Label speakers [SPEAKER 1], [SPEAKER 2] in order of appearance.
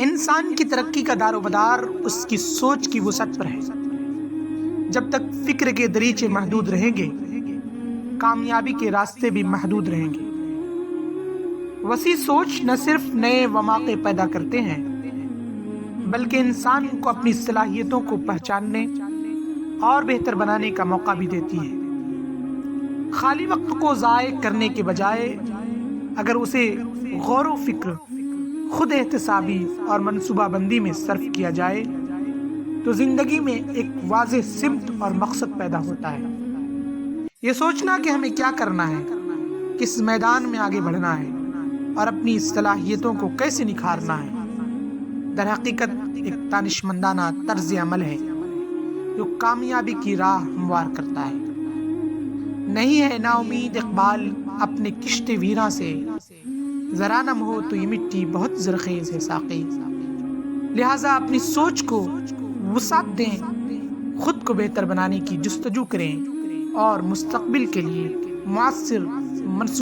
[SPEAKER 1] انسان کی ترقی کا دار و مدار اس کی سوچ کی وسعت پر ہے۔ جب تک فکر کے دریچے محدود رہیں گے، کامیابی کے راستے بھی محدود رہیں گے۔ وسیع سوچ نہ صرف نئے مواقع پیدا کرتے ہیں، بلکہ انسان کو اپنی صلاحیتوں کو پہچاننے اور بہتر بنانے کا موقع بھی دیتی ہے۔ خالی وقت کو ضائع کرنے کے بجائے اگر اسے غور و فکر، خود احتسابی اور منصوبہ بندی میں صرف کیا جائے تو زندگی میں ایک واضح سمت اور مقصد پیدا ہوتا ہے۔ یہ سوچنا کہ ہمیں کیا کرنا ہے، کس میدان میں آگے بڑھنا ہے اور اپنی صلاحیتوں کو کیسے نکھارنا ہے، در حقیقت ایک دانشمندانہ طرز عمل ہے جو کامیابی کی راہ ہموار کرتا ہے۔ نہیں ہے نا امید اقبال اپنے کشت ویراں سے، ذرا نم ہو تو یہ مٹی بہت زرخیز ہے ساقی۔ لہٰذا اپنی سوچ کو وسعت دیں، خود کو بہتر بنانے کی جستجو کریں اور مستقبل کے لیے مؤثر منصوبہ